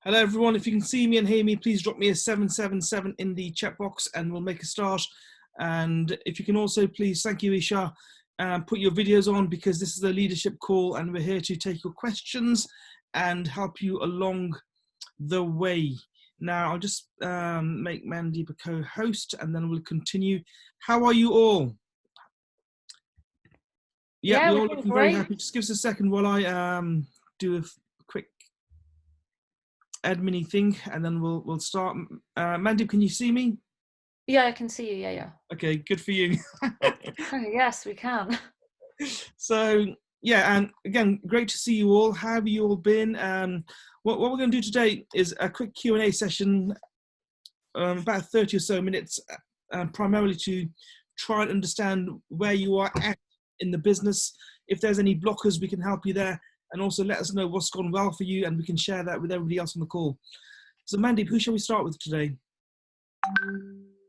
Hello everyone, if you can see me and hear me, please drop me a 777 in the chat box and we'll make a start. And if you can also please, thank you Isha, put your videos on because this is a leadership call and we're here to take your questions and help you along the way. Now I'll just make Mandeep a co-host and then we'll continue. How are you all? Yeah, we're all looking very happy. Just give us a second while I do a quick admin thing and then we'll start. Mandeep, can you see me? Yeah, I can see you. Yeah. Okay, good for you. Yes, we can. So yeah, and again, great to see you all. How have you all been? What we're going to do today is a quick Q&A session, about 30 or so minutes, primarily to try and understand where you are at in the business. If there's any blockers, we can help you there. And also let us know what's gone well for you and we can share that with everybody else on the call. So Mandeep, who shall we start with today?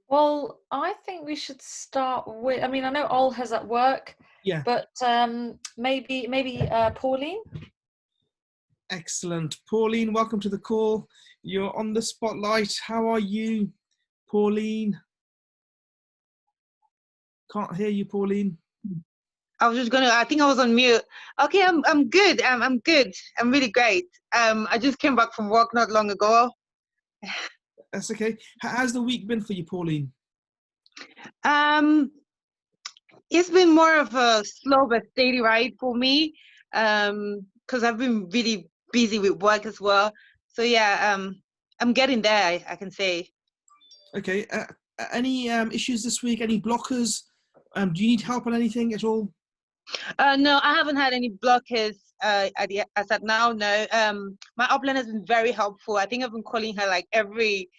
Well, I think we should start with, I mean, I know Olha's at work, yeah, but maybe Pauline. Excellent. Pauline, welcome to the call. You're on the spotlight. How are you, Pauline? Can't hear you, Pauline. I think I was on mute. Okay, I'm good. I'm good. I'm really great. I just came back from work not long ago. That's okay. How's the week been for you, Pauline? It's been more of a slow but steady ride for me. Because I've been really busy with work as well. So yeah, I'm getting there, I can say. Okay. Any issues this week? Any blockers? Do you need help on anything at all? No, I haven't had any blockers as at now. No. My upline has been very helpful. I think I've been calling her like every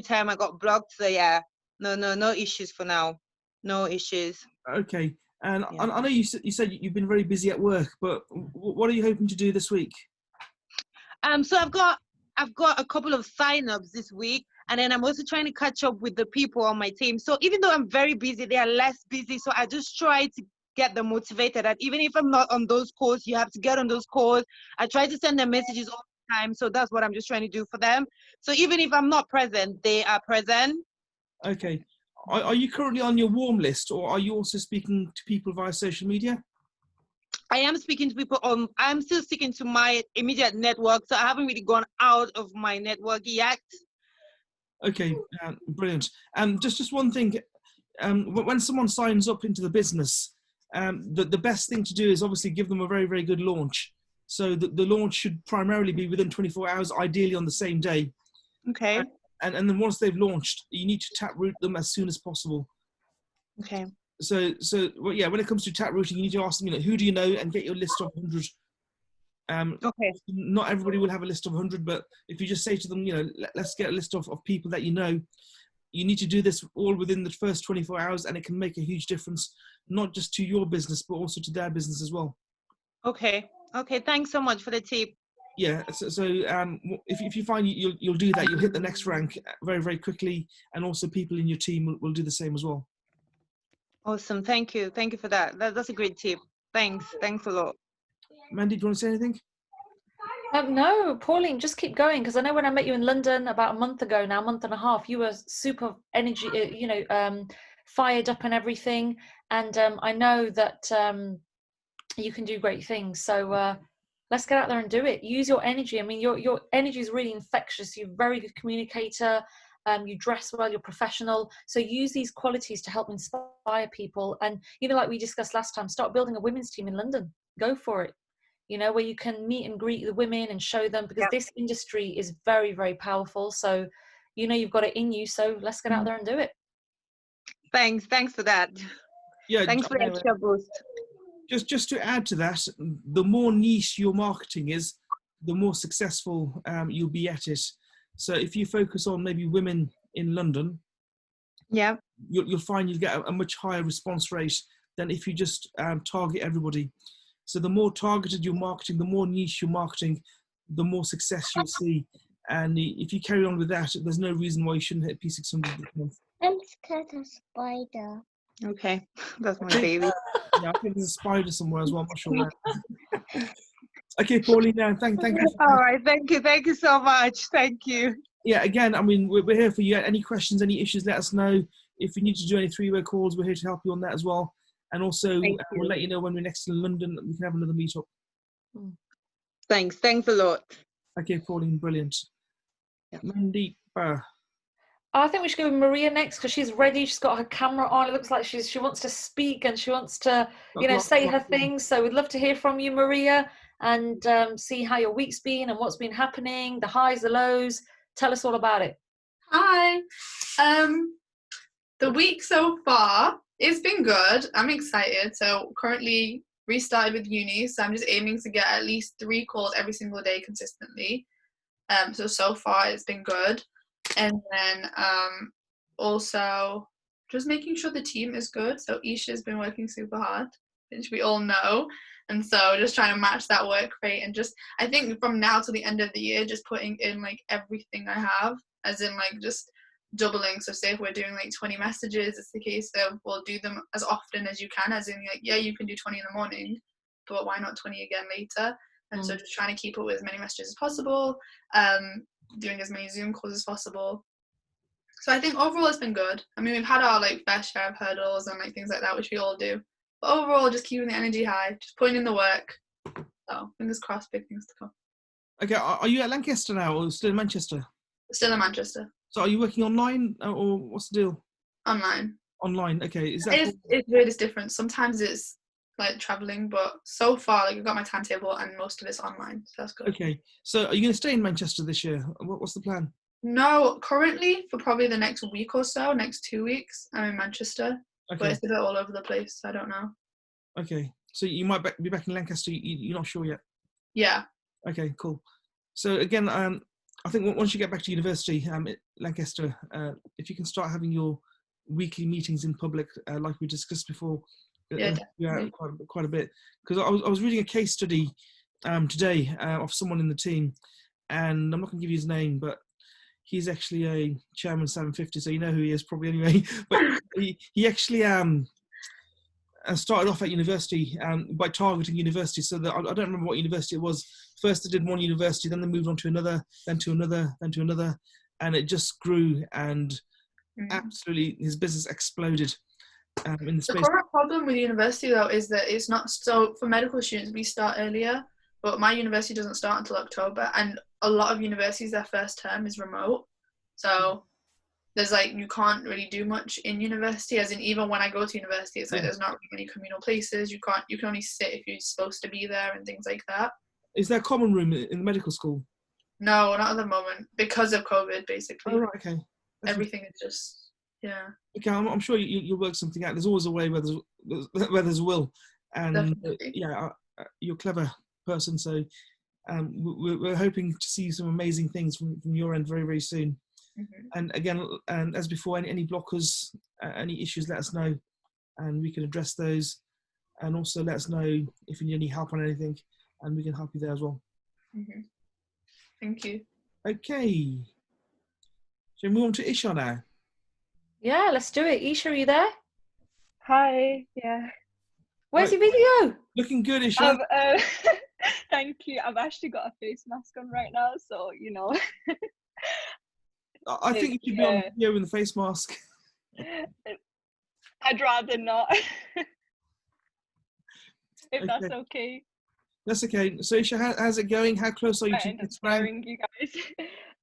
time I got blocked. So yeah, no issues for now. No issues. Okay. And yeah. I know you said you've been very busy at work, but what are you hoping to do this week? So I've got a couple of sign-ups this week, and then I'm also trying to catch up with the people on my team. So even though I'm very busy, they are less busy. So I just try to get them motivated. And even if I'm not on those calls, you have to get on those calls. I try to send them messages all the time. So that's what I'm just trying to do for them. So even if I'm not present, they are present. Okay. Are you currently on your warm list, or are you also speaking to people via social media? I am speaking to people I'm still sticking to my immediate network. So I haven't really gone out of my network yet. Okay, brilliant. Just one thing, when someone signs up into the business, the best thing to do is obviously give them a very, very good launch. So the launch should primarily be within 24 hours, ideally on the same day. Okay. And then once they've launched, you need to taproot them as soon as possible. Okay. So well, yeah, when it comes to taprooting, you need to ask them, who do you know, and get your list of 100. Okay. Not everybody will have a list of 100, but if you just say to them, let's get a list of people that you know, you need to do this all within the first 24 hours, and it can make a huge difference, not just to your business, but also to their business as well. Okay. Okay. Thanks so much for the tip. Yeah. So if you find you'll do that, you'll hit the next rank very, very quickly, and also people in your team will do the same as well. Awesome. Thank you. Thank you for that. That's a great tip. Thanks. Thanks a lot. Mandy, do you want to say anything? No, Pauline, just keep going, because I know when I met you in London about a month ago now, a month and a half, you were super energy, fired up and everything. And I know that you can do great things. So let's get out there and do it. Use your energy. I mean, your energy is really infectious. You're a very good communicator. You dress well, you're professional. So use these qualities to help inspire people. And, like we discussed last time, start building a women's team in London. Go for it. Where you can meet and greet the women and show them, because this industry is very, very powerful. So, you've got it in you. So let's get out there and do it. Thanks. Thanks for that. Yeah. Thanks for the extra boost. Just to add to that, the more niche your marketing is, the more successful you'll be at it. So if you focus on maybe women in London, yeah, you'll find you'll get a much higher response rate than if you just target everybody. So the more targeted your marketing, the more niche your marketing, the more success you'll see. And if you carry on with that, there's no reason why you shouldn't hit P600 this month. I'm scared of spider. Okay, that's my baby. Yeah, I think there's a spider somewhere as well. I'm not sure where. Okay, Pauline, thank you. All right, thank you so much. Thank you. Yeah, again, I mean, we're here for you. Any questions, any issues, let us know. If you need to do any three-way calls, we're here to help you on that as well. And also, we'll let you know when we're next in London. We can have another meet-up. Thanks a lot. Okay, Pauline, brilliant. Yeah. Mandeep. I think we should go with Maria next because she's ready. She's got her camera on. It looks like she wants to speak and she wants to, say her things. So we'd love to hear from you, Maria, and see how your week's been and what's been happening, the highs, the lows. Tell us all about it. Hi. The week so far, it's been good. I'm excited. So currently restarted with uni. So I'm just aiming to get at least 3 calls every single day consistently. So far it's been good. And then also just making sure the team is good. So Isha's been working super hard, which we all know. And so just trying to match that work rate and just, I think from now to the end of the year, just putting in like everything I have, as in like just doubling. So say if we're doing like 20 messages, it's the case of we'll do them as often as you can, as in like, yeah, you can do 20 in the morning, but why not 20 again later? And so just trying to keep up with as many messages as possible, doing as many Zoom calls as possible. So I think overall it's been good. I mean, we've had our like fair share of hurdles and like things like that, which we all do. But overall, just keeping the energy high, just putting in the work. So fingers crossed, big things to come. Okay, are you at Lancaster now or still in Manchester? Still in Manchester. So are you working online or what's the deal? Online. Online, okay. Is that It's really different. Sometimes it's like traveling, but so far like I've got my timetable and most of it's online, so that's good. Okay, so are you going to stay in Manchester this year? What's the plan? No, currently for probably the next week or so, next 2 weeks, I'm in Manchester. Okay. But it's a bit all over the place, so I don't know. Okay, so you might be back in Lancaster. You're not sure yet. Yeah. Okay, cool. So again, I think once you get back to university, Lancaster, if you can start having your weekly meetings in public, like we discussed before, quite a bit. Because I was reading a case study today of someone in the team, and I'm not going to give you his name, but he's actually a chairman 750, so you know who he is probably anyway. But he actually started off at university by targeting university. So that I don't remember what university it was. First they did one university, then they moved on to another, then to another, then to another, and it just grew and absolutely his business exploded. In the space. The current problem with university though is that it's not, so for medical students we start earlier, but my university doesn't start until October, and a lot of universities their first term is remote, so there's like you can't really do much in university, as in even when I go to university it's like there's not really many communal places, you can only sit if you're supposed to be there and things like that. Is there a common room in the medical school? No, not at the moment because of COVID basically. Oh right, okay. Everything is just Okay, I'm sure you'll work something out. There's always a way where there's a will, and you're a clever person. So we're hoping to see some amazing things from your end very, very soon. And again, and as before, any blockers, any issues, let us know, and we can address those. And also let us know if you need any help on anything, and we can help you there as well. Thank you. Okay. Shall we move on to Isha now? Yeah, let's do it. Isha, are you there? Hi, yeah. Where's your video? Looking good, Isha. Thank you. I've actually got a face mask on right now, so you know. I think you should be on video with the face mask. I'd rather not. If that's okay. That's okay. So Isha, how's it going? How close are you to inspiring you guys?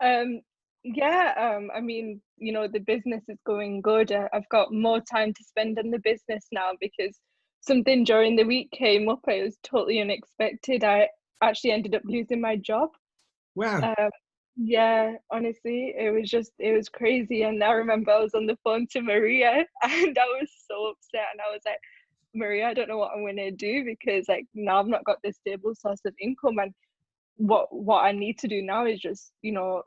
I mean, you know, the business is going good. I've got more time to spend on the business now because something during the week came up. It was totally unexpected. I actually ended up losing my job. Wow. Yeah, honestly, it was crazy. And I remember I was on the phone to Maria and I was so upset, and I was like, Maria, I don't know what I'm going to do because like now I've not got this stable source of income, and what I need to do now is just, you know,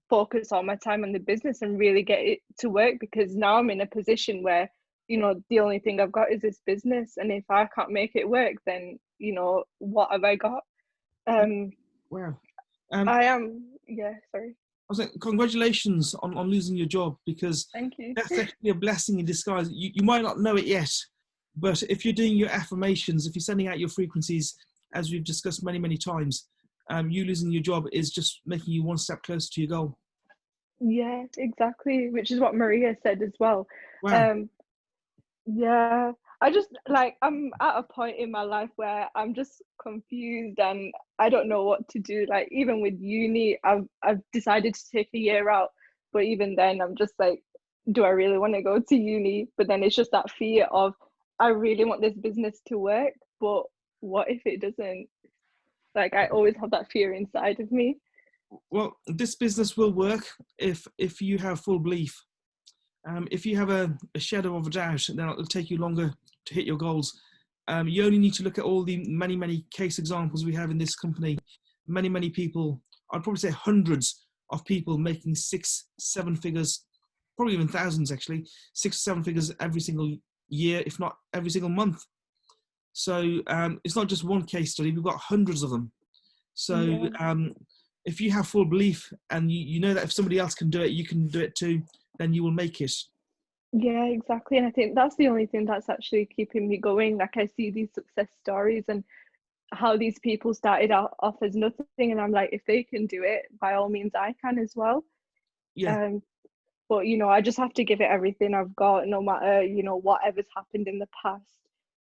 focus all my time on the business and really get it to work, because now I'm in a position where, you know, the only thing I've got is this business, and if I can't make it work, then, you know, what have I got? Wow. Sorry. I was like, congratulations on losing your job, because thank you. That's actually a blessing in disguise. You might not know it yet, but if you're doing your affirmations, if you're sending out your frequencies as we've discussed many times, you losing your job is just making you one step closer to your goal. Yeah, exactly, which is what Maria said as well. Wow. Yeah, I just like, I'm at a point in my life where I'm just confused and I don't know what to do. Like even with uni, I've decided to take a year out, but even then I'm just like, do I really want to go to uni? But then it's just that fear of, I really want this business to work, but what if it doesn't? Like I always have that fear inside of me. Well, this business will work if you have full belief. If you have a shadow of a doubt, then it'll take you longer to hit your goals. You only need to look at all the many case examples we have in this company. Many people, I'd probably say hundreds of people making 6-7 figures, probably even thousands actually, 6-7 figures every single year, if not every single month. So it's not just one case study, we've got hundreds of them. So Yeah. if you have full belief and you know that if somebody else can do it, you can do it too, then you will make it. Yeah, exactly. And I think that's the only thing that's actually keeping me going. Like I see these success stories and how these people started out off as nothing, and I'm like, if they can do it, by all means I can as well. Yeah. But you know, I just have to give it everything I've got, no matter, you know, whatever's happened in the past.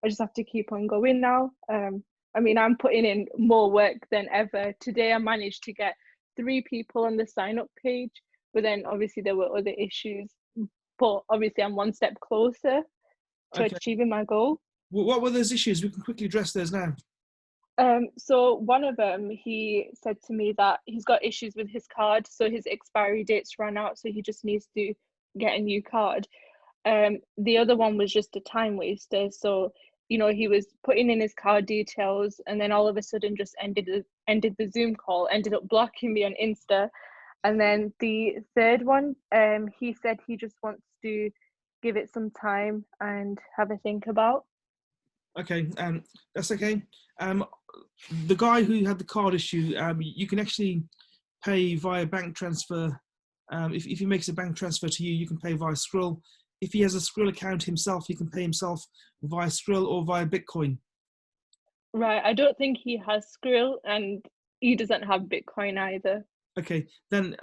I just have to keep on going now. I mean, I'm putting in more work than ever. Today I managed to get 3 people on the sign up page, but then obviously there were other issues. But obviously I'm one step closer to Okay. achieving my goal. What were those issues? We can quickly address those now. So one of them, he said to me that he's got issues with his card, so his expiry dates ran out, so he just needs to get a new card. The other one was just a time waster. So, you know, he was putting in his card details and then all of a sudden just ended the Zoom call, ended up blocking me on Insta. And then the third one, he said he just wants to give it some time and have a think about. Okay, that's okay. The guy who had the card issue, you can actually pay via bank transfer. If he makes a bank transfer to you, you can pay via Skrill. If he has a Skrill account himself, he can pay himself via Skrill or via Bitcoin. Right, I don't think he has Skrill and he doesn't have Bitcoin either. Okay, then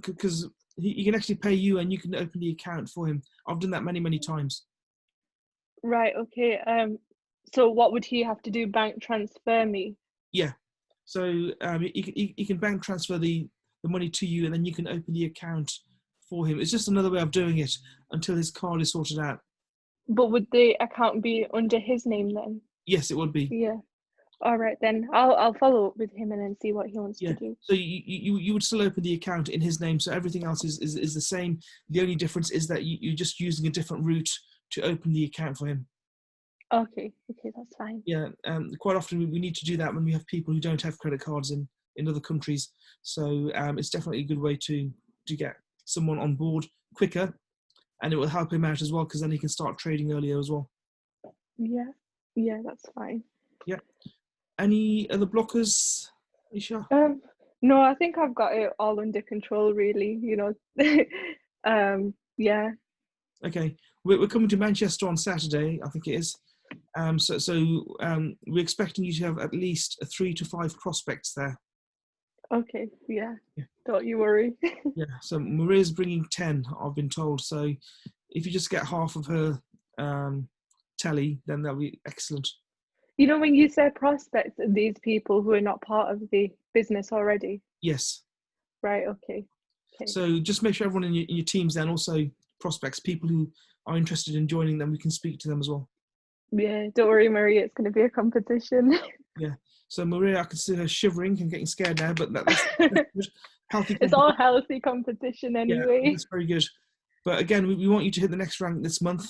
because he can actually pay you and you can open the account for him. I've done that many times. Right, okay. So what would he have to do? Bank transfer me? Yeah, so he can bank transfer the money to you and then you can open the account for him. It's just another way of doing it until his card is sorted out. But would the account be under his name then? Yes, it would be. Yeah. All right then. I'll follow up with him and then see what he wants to do. So you would still open the account in his name. So everything else is the same. The only difference is that you're just using a different route to open the account for him. Okay, that's fine. Yeah, quite often we need to do that when we have people who don't have credit cards in other countries. So it's definitely a good way to get someone on board quicker, and it will help him out as well because then he can start trading earlier as well. Yeah, that's fine. Yeah. Any other blockers, Isha? No, I think I've got it all under control, really. You know, yeah. Okay, we're coming to Manchester on Saturday, I think it is. So we're expecting you to have at least 3 to 5 prospects there. Okay, yeah. Don't you worry. Yeah, so Maria's bringing 10, I've been told. So if you just get half of her tally, then that'll be excellent. You know, when you say prospects, these people who are not part of the business already? Yes. Right, okay. So just make sure everyone in your teams then also prospects, people who are interested in joining them, we can speak to them as well. Yeah, don't worry, Maria, it's going to be a competition. Yeah. So Maria, I can see her shivering and getting scared now, but that's good. Healthy. It's all healthy competition anyway. Yeah, that's very good. But again, we want you to hit the next rank this month.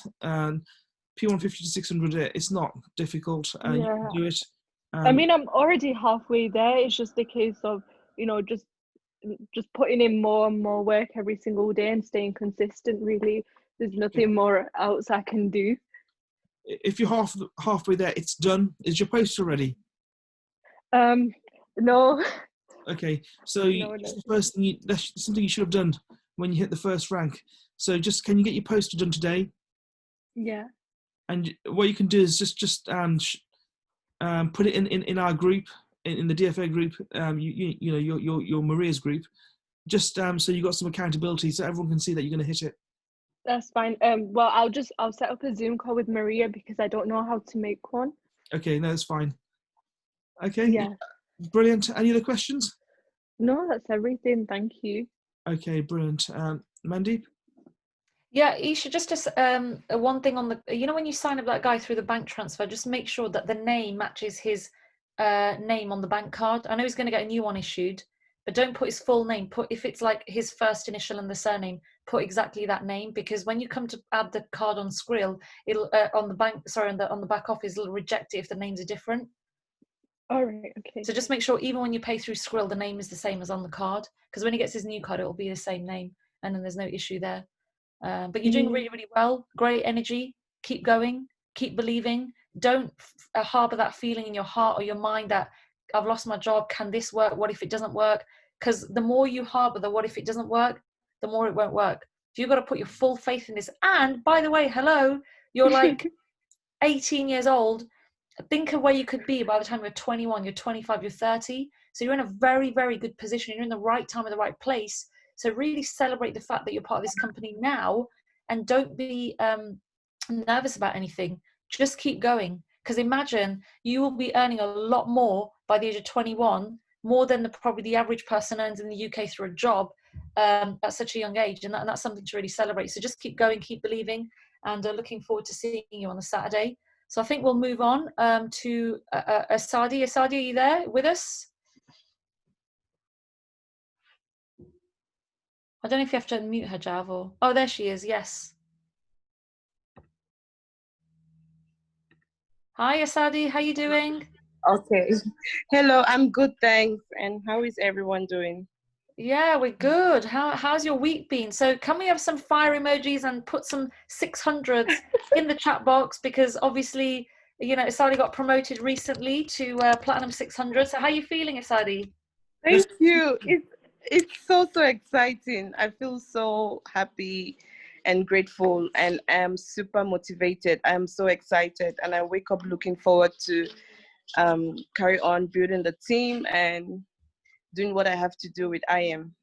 P150 to 600, it's not difficult. You can do it. I mean, I'm already halfway there. It's just a case of, you know, just putting in more and more work every single day and staying consistent, really. There's nothing more else I can do. If you're halfway there, it's done. Is your poster ready? No. Okay, so No. the first thing that's something you should have done when you hit the first rank. So can you get your poster done today? Yeah. And what you can do is just put it in our group, in the DFA group, you know, your Maria's group, just so you got some accountability, so everyone can see that you're going to hit it. That's fine. Well, I'll set up a Zoom call with Maria because I don't know how to make one. Okay, no, that's fine. Okay, Yeah. brilliant. Any other questions? No, that's everything. Thank you. Okay, brilliant. Mandeep? Yeah, Isha, just one thing on the, you know, when you sign up that guy through the bank transfer, just make sure that the name matches his name on the bank card. I know he's going to get a new one issued, but don't put his full name. Put, if it's like his first initial and the surname, put exactly that name, because when you come to add the card on Skrill, it'll on the bank, sorry, on the back office, it'll reject it if the names are different. All right. Okay. So just make sure even when you pay through Skrill, the name is the same as on the card, because when he gets his new card, it will be the same name, and then there's no issue there. But you're doing really, really well. Great energy. Keep going. Keep believing. Don't harbor that feeling in your heart or your mind that I've lost my job. Can this work? What if it doesn't work? Because the more you harbor the what if it doesn't work, the more it won't work. So you've got to put your full faith in this. And by the way, hello, you're like 18 years old. Think of where you could be by the time you're 21, you're 25, you're 30. So you're in a very, very good position. You're in the right time at the right place. So really celebrate the fact that you're part of this company now, and don't be nervous about anything. Just keep going, because imagine you will be earning a lot more by the age of 21, more than probably the average person earns in the UK through a job at such a young age, and that's something to really celebrate. So just keep going, keep believing, and looking forward to seeing you on the Saturday. So I think we'll move on to Asadi. Asadi, are you there with us? I don't know if you have to unmute her, Jav, or... Oh, there she is, yes. Hi, Asadi, how you doing? Okay. Hello, I'm good, thanks. And how is everyone doing? Yeah, we're good. How's your week been? So can we have some fire emojis and put some 600s in the chat box? Because obviously, you know, Asadi got promoted recently to Platinum 600. So how are you feeling, Asadi? Thank you. It's so exciting. I feel so happy and grateful, and I'm super motivated. I'm so excited, and I wake up looking forward to carry on building the team and doing what I have to do with IM.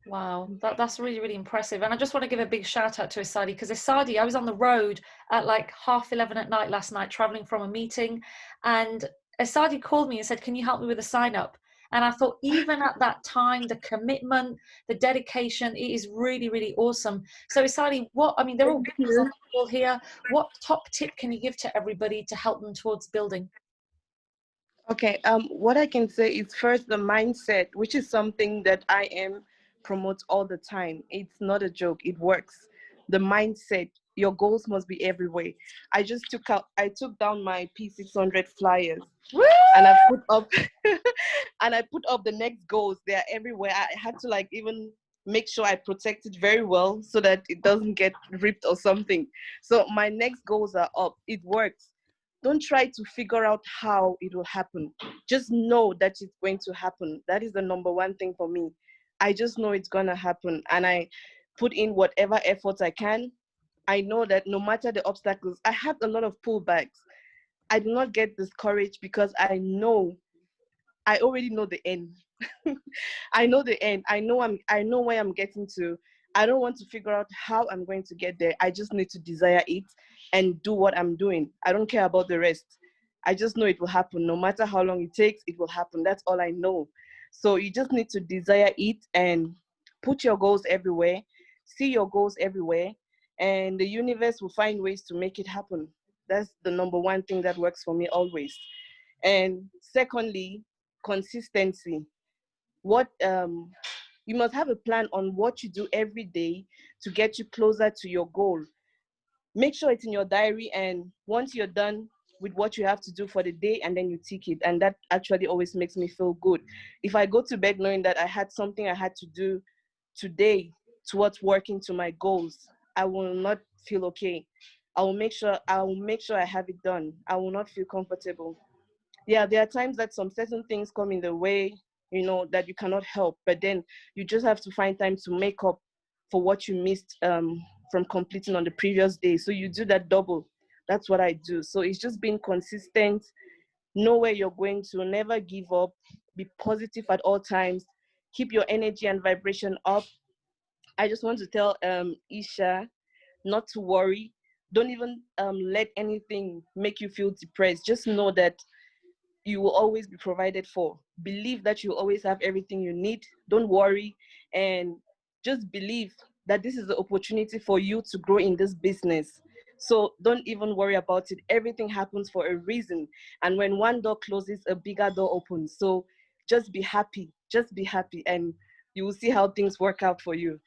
Wow, that's really, really impressive. And I just want to give a big shout out to Asadi, because Asadi, I was on the road at like 11:30 at night last night, traveling from a meeting, and Asadi called me and said, can you help me with a sign up? And I thought, even at that time, the commitment, the dedication, it is really, really awesome. So Asadi, they're all beginners on the call here. What top tip can you give to everybody to help them towards building? Okay, what I can say is first the mindset, which is something that IM promotes all the time. It's not a joke, it works. The mindset, your goals must be everywhere. I took down my P600 flyers. Woo! And I put up and I put up the next goals. They are everywhere. I had to like even make sure I protect it very well so that it doesn't get ripped or something. So my next goals are up. It works. Don't try to figure out how it will happen. Just know that it's going to happen. That is the number one thing for me. I just know it's gonna happen, and I put in whatever efforts I can. I know that no matter the obstacles, I had a lot of pullbacks. I do not get discouraged because I already know the end. I know the end. I know where I'm getting to. I don't want to figure out how I'm going to get there. I just need to desire it and do what I'm doing. I don't care about the rest. I just know it will happen. No matter how long it takes, it will happen. That's all I know. So you just need to desire it and put your goals everywhere. See your goals everywhere. And the universe will find ways to make it happen. That's the number one thing that works for me always. And secondly, consistency. You must have a plan on what you do every day to get you closer to your goal. Make sure it's in your diary, and once you're done with what you have to do for the day, and then you tick it, and that actually always makes me feel good. If I go to bed knowing that I had something I had to do today towards working to my goals, I will not feel okay. I will make sure I have it done. I will not feel comfortable. Yeah, there are times that some certain things come in the way, that you cannot help, but then you just have to find time to make up for what you missed from completing on the previous day. So you do that double. That's what I do. So it's just being consistent know where you're going to, never give up, be positive at all times, keep your energy and vibration up. I just want to tell Isha not to worry. Don't even let anything make you feel depressed. Just know that you will always be provided for. Believe that you always have everything you need. Don't worry, and just believe that this is the opportunity for you to grow in this business. So don't even worry about it. Everything happens for a reason. And when one door closes, a bigger door opens. So just be happy. Just be happy, and you will see how things work out for you.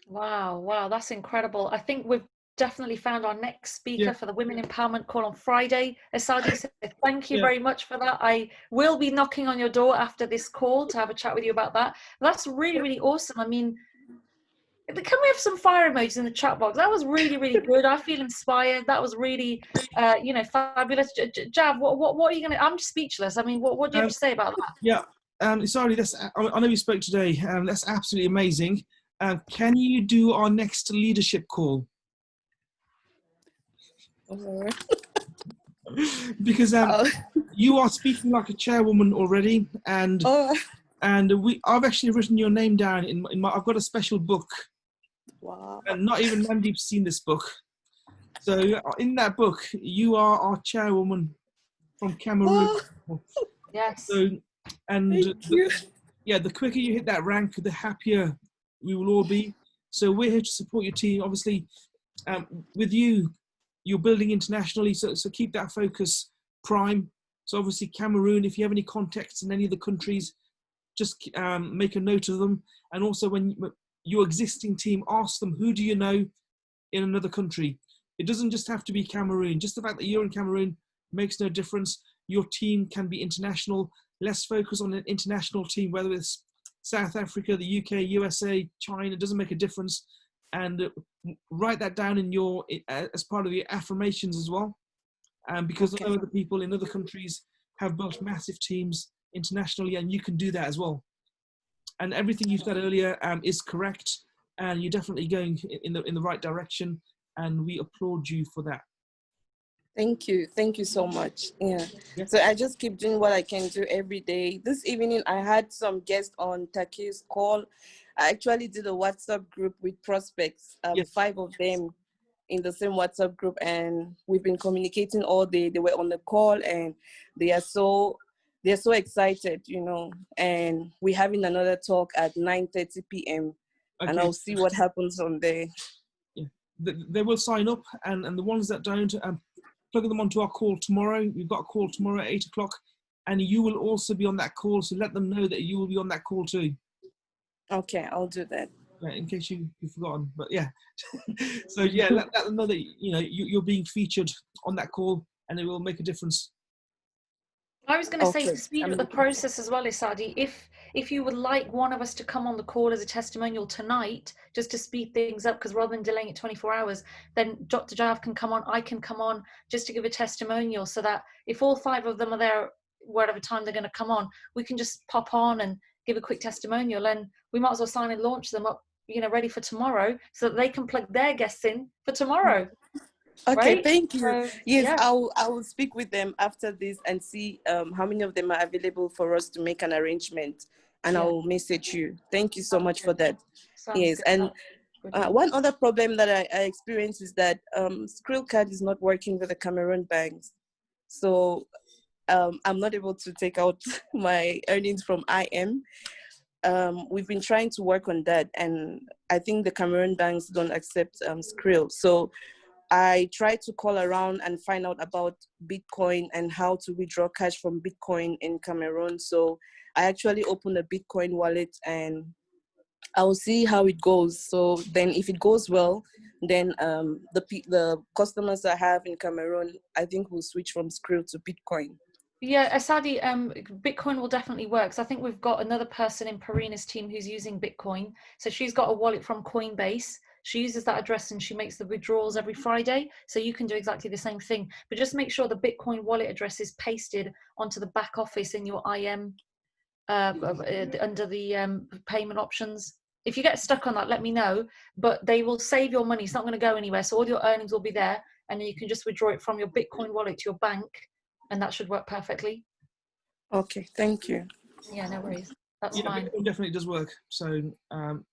Wow, wow, that's incredible. I think we've definitely found our next speaker for the Women Empowerment call on Friday. Asadi, so thank you very much for that. I will be knocking on your door after this call to have a chat with you about that. That's really, really awesome. I mean, can we have some fire emojis in the chat box? That was really, really good. I feel inspired. That was really, you know, fabulous. Jav, what are you going to, I'm speechless. I mean, what do you have to say about that? Yeah, sorry, I know you spoke today. That's absolutely amazing. Can you do our next leadership call? Because you are speaking like a chairwoman already, and I've actually written your name down in my. I've got a special book. Wow! And not even Mandeep's seen this book. So in that book, you are our chairwoman from Cameroon. Yes. So, and thank you. The quicker you hit that rank, the happier we will all be. So we're here to support your team. Obviously, with you, you're building internationally, so keep that focus prime. So obviously Cameroon, if you have any contacts in any of the countries, just make a note of them. And also when your existing team, ask them, who do you know in another country? It doesn't just have to be Cameroon. Just the fact that you're in Cameroon makes no difference. Your team can be international. Let's focus on an international team, whether it's South Africa, the UK, USA, China, it doesn't make a difference. And write that down in your as part of your affirmations as well. Because I know other people in other countries have built massive teams internationally, and you can do that as well. And everything you said earlier is correct, and you're definitely going in the right direction, and we applaud you for that. Thank you so much. So I just keep doing what I can do every day. This evening I had some guests on Taki's call. I actually did a WhatsApp group with prospects, 5 of them in the same WhatsApp group, and we've been communicating all day. They were on the call, and they're so excited, you know. And we're having another talk at 9:30 p.m. and I'll see what happens on there. They will sign up, and the ones that don't, plug them onto our call tomorrow. We've got a call tomorrow at 8 o'clock, and you will also be on that call, so let them know that you will be on that call too. Okay, I'll do that. In case you've forgotten, but so let them know that you're being featured on that call, and it will make a difference. I was going to say, to speed up the process as well, Isadi, if you would like one of us to come on the call as a testimonial tonight, just to speed things up, because rather than delaying it 24 hours, then Dr. Jav can come on, I can come on, just to give a testimonial, so that if all 5 of them are there, whatever time they're going to come on, we can just pop on and give a quick testimonial, and we might as well sign and launch them up, ready for tomorrow, so that they can plug their guests in for tomorrow. Okay, right? thank you. So, Yes, I will speak with them after this and see how many of them are available for us to make an arrangement, and I will message you. Thank you so much for that. Yes, and one other problem that I experience is that Skrill card is not working with the Cameroon banks, so I'm not able to take out my earnings from IM. We've been trying to work on that, and I think the Cameroon banks don't accept Skrill. So I tried to call around and find out about Bitcoin and how to withdraw cash from Bitcoin in Cameroon. So I actually opened a Bitcoin wallet, and I'll see how it goes. So then if it goes well, then the customers I have in Cameroon, I think will switch from Skrill to Bitcoin. Yeah, Asadi, Bitcoin will definitely work. So I think we've got another person in Parina's team who's using Bitcoin. So she's got a wallet from Coinbase. She uses that address and she makes the withdrawals every Friday. So you can do exactly the same thing. But just make sure the Bitcoin wallet address is pasted onto the back office in your IM under the payment options. If you get stuck on that, let me know. But they will save your money. It's not going to go anywhere. So all your earnings will be there. And then you can just withdraw it from your Bitcoin wallet to your bank. and that should work perfectly. Okay, thank you. Yeah, no worries. That's Yeah, fine. Bitcoin definitely does work. So you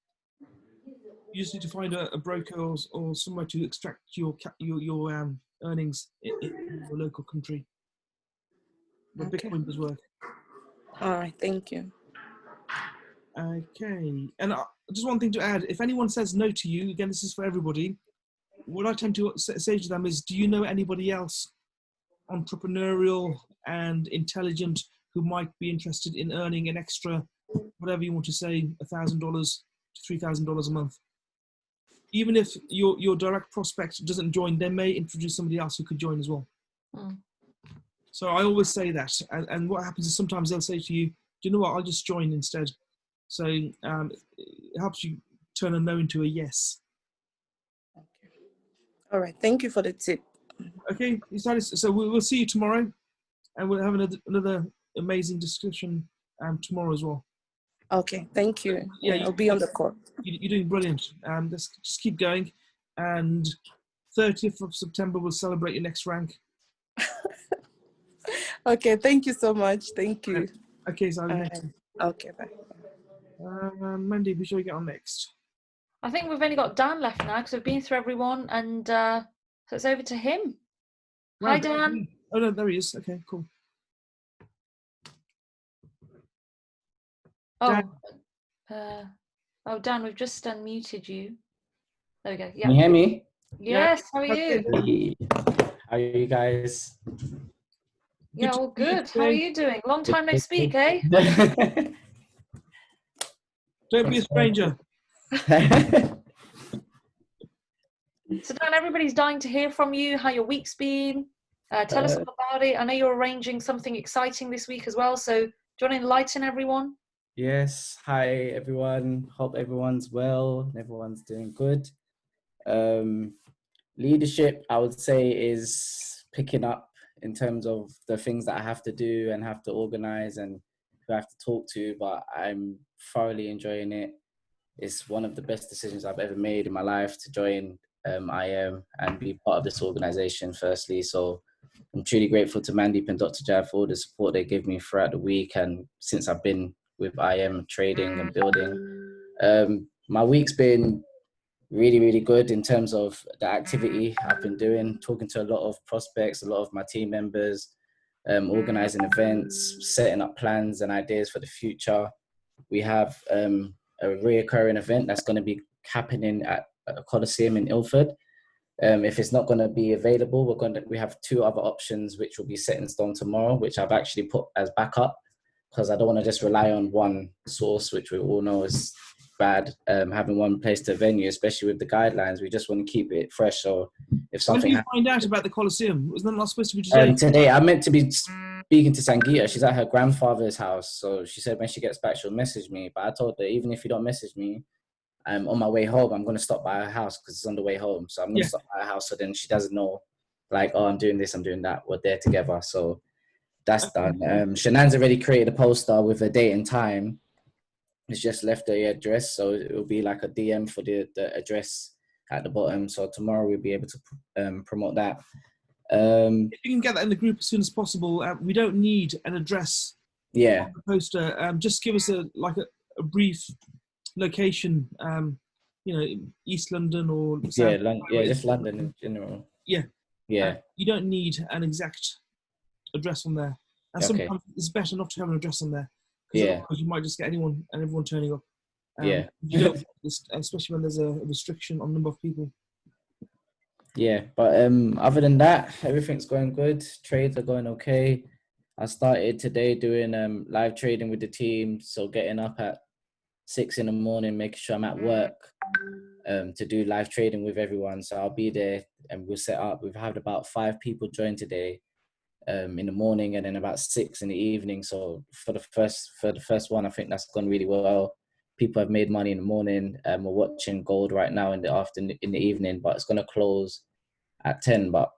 just need to find a broker or somewhere to extract your earnings in your local country. But Okay. Bitcoin does work. All right, thank you. Okay, and just one thing to add: if anyone says no to you, again, this is for everybody. What I tend to say to them is, do you know anybody else entrepreneurial and intelligent who might be interested in earning an extra, whatever you want to say, $1,000 to $3,000 a month? Even if your direct prospect doesn't join, they may introduce somebody else who could join as well. Mm. So I always say that. And what happens is sometimes they'll say to you, do you know what, I'll just join instead. So it helps you turn a no into a yes. All right, thank you for the tip. Okay, so we'll see you tomorrow, and we'll have another amazing discussion tomorrow as well. Okay, thank you. Yeah, I'll be on the call. You're doing brilliant. Just keep going. And 30th of September, we'll celebrate your next rank. Okay, thank you so much. Thank you. Okay, so next. Okay, bye. Mandy, be sure you get on next. I think we've only got Dan left now because we've been through everyone, and so it's over to him. Wow, Hi, Dan. Oh, no, there he is. Okay, cool. Oh, Dan. Dan, we've just unmuted you. There we go. Yeah. Can you hear me? Yes. How are you? Hey, how are you guys? Yeah, all good. How are you doing? Long time no Good, speak, good. eh? Don't be a stranger. So Dan, everybody's dying to hear from you, how your week's been. Tell us all about it. I know you're arranging something exciting this week as well. So do you want to enlighten everyone? Yes, hi everyone. Hope everyone's well. Everyone's doing good. Leadership, I would say, is picking up in terms of the things that I have to do and have to organize and who I have to talk to, but I'm thoroughly enjoying it. It's one of the best decisions I've ever made in my life to join IM and be part of this organization, firstly. So I'm truly grateful to Mandeep and Dr. Jav for all the support they give me throughout the week and since I've been with IM trading and building. My week's been really, really good in terms of the activity I've been doing, talking to a lot of prospects, a lot of my team members, organizing events, setting up plans and ideas for the future. We have a reoccurring event that's going to be happening at a Coliseum in Ilford. If it's not going to be available, we have two other options which will be set in stone tomorrow, which I've actually put as backup because I don't want to just rely on one source, which we all know is bad. Having one place to venue, especially with the guidelines, we just want to keep it fresh. So if something when did you find out about the Coliseum? Wasn't that not supposed to be today? Today, I meant to be speaking to Sangeeta. She's at her grandfather's house, so she said when she gets back, she'll message me. But I told her, even if you don't message me, I'm on my way home. I'm going to stop by her house because it's on the way home. So I'm going to stop by her house so then she doesn't know, like, oh, I'm doing this, I'm doing that. We're there together. So that's done. Shanann's already created a poster with a date and time. It's just left the address. So it will be like a DM for the address at the bottom. So tomorrow we'll be able to promote that. If you can get that in the group as soon as possible, we don't need an address. Yeah. On the poster. Just give us a brief location. East London or South. Yeah, just London in general. Yeah. Yeah. You don't need an exact address on there. And sometimes it's better not to have an address on there. Yeah. Because you might just get anyone and everyone turning up. Yeah. You don't, especially when there's a restriction on number of people. Yeah, but other than that, everything's going good. Trades are going okay. I started today doing live trading with the team, so getting up at 6 a.m, making sure I'm at work to do live trading with everyone. So I'll be there and we'll set up. We've had about 5 people join today in the morning and then about 6 in the evening. So for the first one, I think that's gone really well. People have made money in the morning. We're watching gold right now in the evening, but it's going to close at 10. But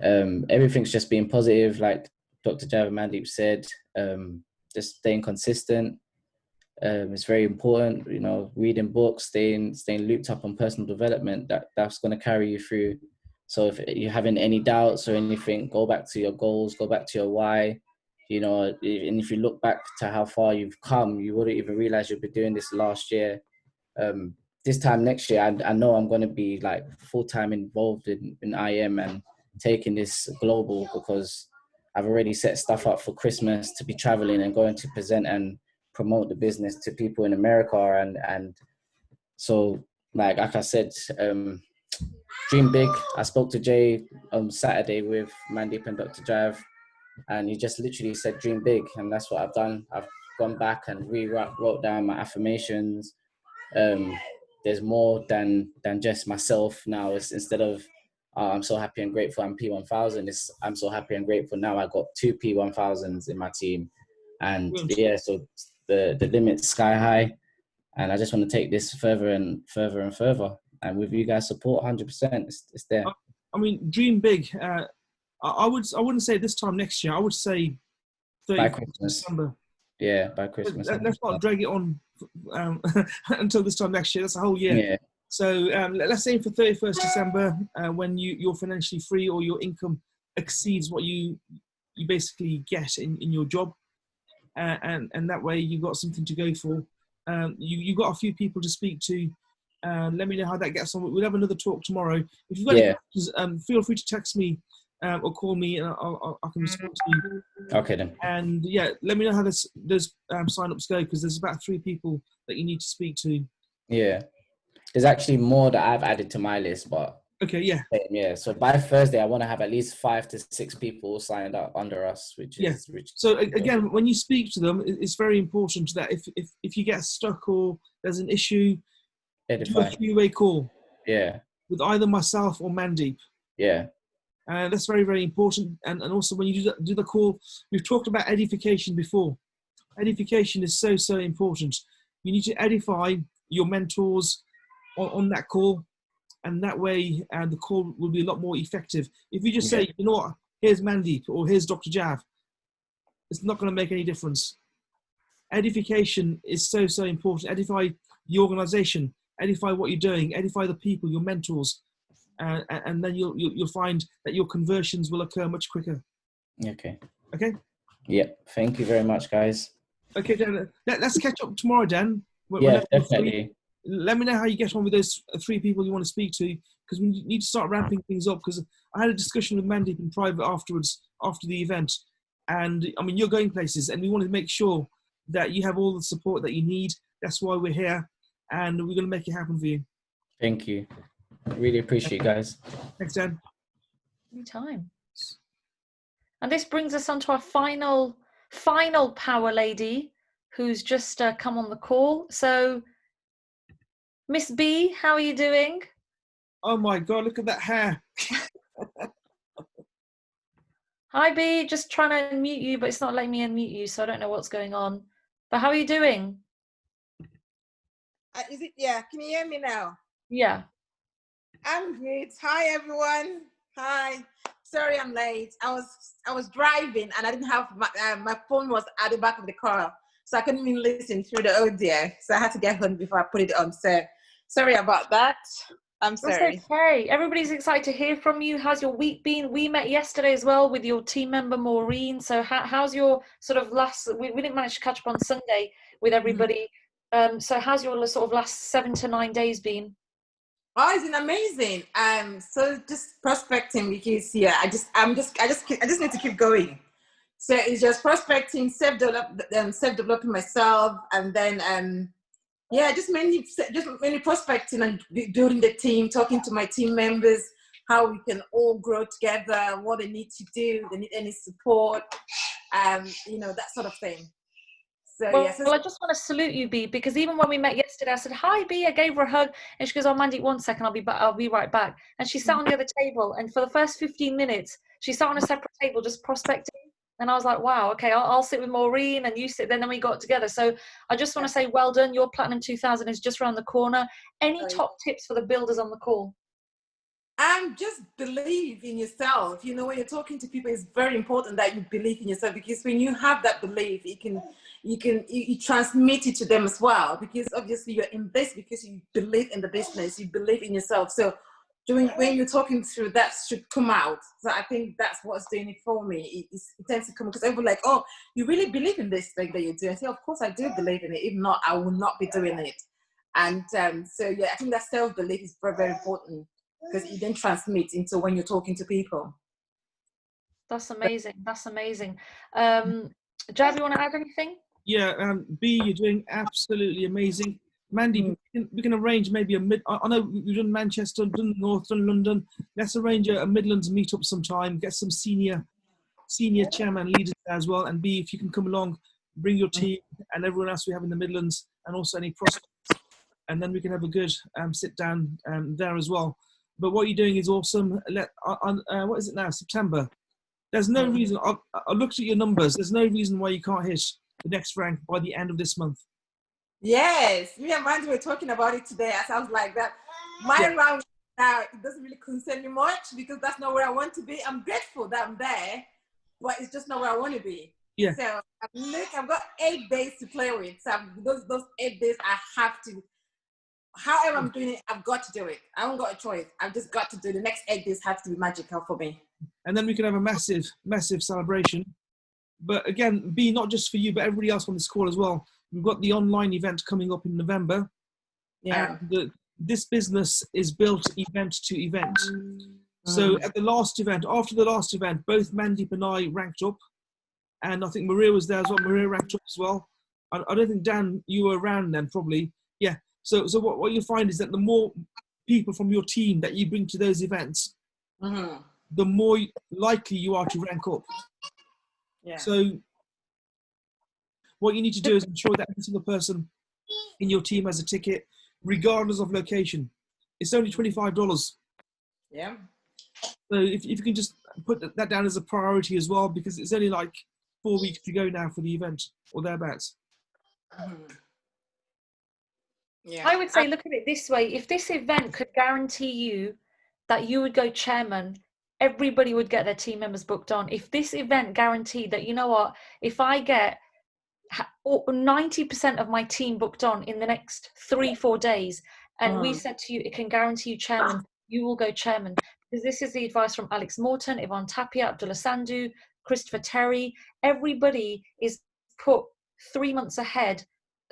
everything's just being positive, like Dr. Jav and Mandeep said. Just staying consistent. It's very important, reading books, staying looped up on personal development. That's going to carry you through So if you're having any doubts or anything, go back to your goals, go back to your why. You know, and if you look back to how far you've come, you wouldn't even realize you've been doing this last year. This time next year, I know I'm going to be like full-time involved in IM and taking this global, because I've already set stuff up for Christmas to be traveling and going to present and promote the business to people in America. And so, like I said, dream big. I spoke to Jay on Saturday with Mandeep and Dr. Jav, and he just literally said dream big, and that's what I've done. I've gone back and wrote down my affirmations. There's more than just myself now. It's instead of I'm so happy and grateful I'm P1000, it's I'm so happy and grateful now I got 2 P1000s in my team. And yeah, so the limit's sky high, and I just want to take this further and further and further. And with you guys' support, 100%, it's there. I mean, dream big. I wouldn't say this time next year. I would say 31st By Christmas. December. Yeah, by Christmas. Let's not drag it on until this time next year. That's a whole year. Yeah. So let's aim for 31st December when you're financially free, or your income exceeds what you basically get in your job, and that way you've got something to go for. You've got a few people to speak to. Let me know how that gets on. We'll have another talk tomorrow. If you've got any questions, feel free to text me or call me, and I can respond to you. Okay then. And yeah, let me know how those sign-ups go, because there's about 3 people that you need to speak to. Yeah, there's actually more that I've added to my list, but okay, yeah. Yeah, so by Thursday I want to have at least 5 to 6 people signed up under us, which is So again, when you speak to them, it's very important that if you get stuck or there's an issue, do a three-way call. Yeah. With either myself or Mandeep. Yeah. That's very, very important. And also when you do the call, we've talked about edification before. Edification is so, so important. You need to edify your mentors on that call, and that way the call will be a lot more effective. If you just say, you know what, here's Mandeep or here's Dr. Jav, it's not going to make any difference. Edification is so, so important. Edify the organization, edify what you're doing, edify the people, your mentors, and then you'll find that your conversions will occur much quicker. Okay. Okay? Yeah. Thank you very much, guys. Okay, Dan. Let's catch up tomorrow, Dan. Yeah, definitely. Let me know how you get on with those 3 people you want to speak to, because we need to start ramping things up, because I had a discussion with Mandeep in private afterwards, after the event. And I mean, you're going places, and we want to make sure that you have all the support that you need. That's why we're here, and we're going to make it happen for you. Thank you. Really appreciate it, guys. Thanks, Dan. Anytime. And this brings us on to our final power lady, who's just come on the call. So, Miss B, how are you doing? Oh my God, look at that hair. Hi B, just trying to unmute you, but it's not letting me unmute you, so I don't know what's going on. But how are you doing? Is it? Yeah, can you hear me now? Yeah. I'm good. Hi everyone. Hi. Sorry I'm late. I was driving and I didn't have my phone was at the back of the car, so I couldn't even listen through the audio. So I had to get home before I put it on. So sorry about that. I'm sorry. That's okay. Everybody's excited to hear from you. How's your week been? We met yesterday as well with your team member Maureen. So how's your sort of last? We didn't manage to catch up on Sunday with everybody. So how's your sort of last 7 to 9 days been? Oh, it's been amazing. So just prospecting, because I just need to keep going. So it's just prospecting, self-developing myself, and then just mainly prospecting and building the team, talking to my team members, how we can all grow together, what they need to do, they need any support, that sort of thing. So, well, I just want to salute you, B, because even when we met yesterday, I said, hi, B, I gave her a hug, and she goes, oh, Mandy, 1 second, I'll be right back. And she sat on the other table, and for the first 15 minutes, she sat on a separate table just prospecting. And I was like, wow, okay, I'll sit with Maureen and you sit there, and then we got together. So I just want to say, well done. Your Platinum 2000 is just around the corner. Any top tips for the builders on the call? Just believe in yourself. When you're talking to people, it's very important that you believe in yourself, because when you have that belief, you transmit it to them as well, because obviously you're in this because you believe in the business, you believe in yourself. So when you're talking through, that should come out. So I think that's what's doing it for me. It tends to come because everyone's like, oh, you really believe in this thing that you do? I say, of course I do believe in it. If not, I will not be doing it. And so yeah, I think that self-belief is very, very important because it then transmits into when you're talking to people. That's amazing. That's amazing. Jav, you want to add anything? Yeah, B, you're doing absolutely amazing. Mandy, we can arrange maybe a mid. I know we've done Manchester, done North, done London. Let's arrange a Midlands meetup sometime. Get some senior chairman leaders there as well. And B, if you can come along, bring your team and everyone else we have in the Midlands, and also any prospects, and then we can have a good sit down there as well. But what you're doing is awesome. What is it now? September. There's no reason. I looked at your numbers. There's no reason why you can't hit the next rank by the end of this month. Yes, me and Mandy were talking about it today. I was like that. My round now, it doesn't really concern me much because that's not where I want to be. I'm grateful that I'm there, but it's just not where I want to be. Yeah. So I've got 8 days to play with. So those 8 days, I have to. However I'm doing it, I've got to do it. I haven't got a choice. I've just got to do it. The next 8 days have to be magical for me. And then we can have a massive, massive celebration. But again, B, not just for you, but everybody else on this call as well. We've got the online event coming up in November. Yeah. And this business is built event to event. So at the last event, after the last event, both Mandeep and I ranked up. And I think Maria was there as well. Maria ranked up as well. I don't think, Dan, you were around then probably. Yeah. So what you'll find is that the more people from your team that you bring to those events, the more likely you are to rank up. Yeah. So what you need to do is ensure that every single person in your team has a ticket, regardless of location. It's only $25. Yeah. So if you can just put that down as a priority as well, because it's only like 4 weeks to go now for the event or thereabouts. Yeah. I would say, look at it this way. If this event could guarantee you that you would go chairman, everybody would get their team members booked on. If this event guaranteed that, you know what, if I get 90% of my team booked on in the next 3-4 days, and we said to you, it can guarantee you chairman, you will go chairman. Because this is the advice from Alex Morton, Yvonne Tapia, Abdullah Sandhu, Christopher Terry. Everybody is put 3 months ahead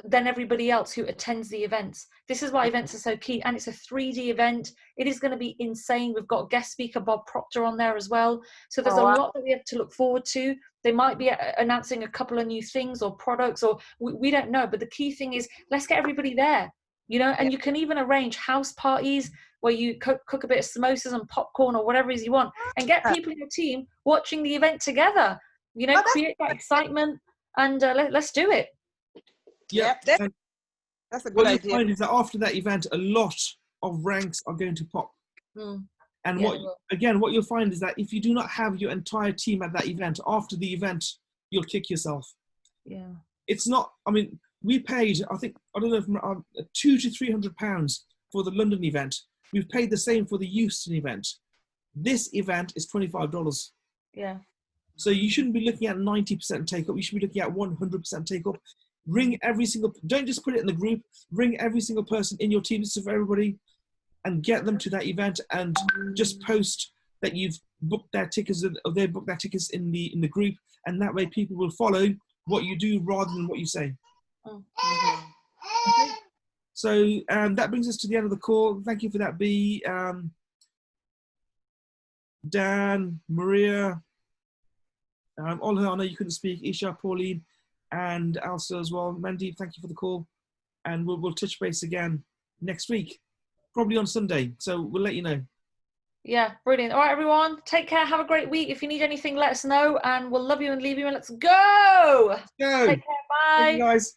than everybody else who attends the events. This is why events are so key, and it's a 3D event. It is going to be insane. We've got guest speaker Bob Proctor on there as well. So there's a lot that we have to look forward to. They might be announcing a couple of new things or products, or we don't know. But the key thing is, let's get everybody there, you know, and you can even arrange house parties where you cook a bit of samosas and popcorn or whatever it is you want, and get people in your team watching the event together, you know, create that excitement, and let's do it. Yeah, that's a good what idea. you find is that after that event, a lot of ranks are going to pop. And what you'll find is that if you do not have your entire team at that event, after the event, you'll kick yourself. Yeah. It's not, I mean, we paid, I don't know, from £200 to £300 for the London event. We've paid the same for the Houston event. This event is $25. Yeah. So you shouldn't be looking at 90% take up. You should be looking at 100% take up. Ring every single, don't just put it in the group, ring every single person in your team, for everybody, and get them to that event, and just post that you've booked their tickets, or they booked their tickets in the group, and that way people will follow what you do rather than what you say. Okay. So that brings us to the end of the call. Thank you for that, B. Dan, Maria, Olha, I know you couldn't speak, Isha, Pauline, and Elsa as well. Mandeep, thank you for the call. And we'll touch base again next week, probably on Sunday. So we'll let you know. Yeah, brilliant. All right, everyone, take care. Have a great week. If you need anything, let us know, and we'll love you and leave you. And let's go. Let's go. Take care. Bye. Thank you, guys.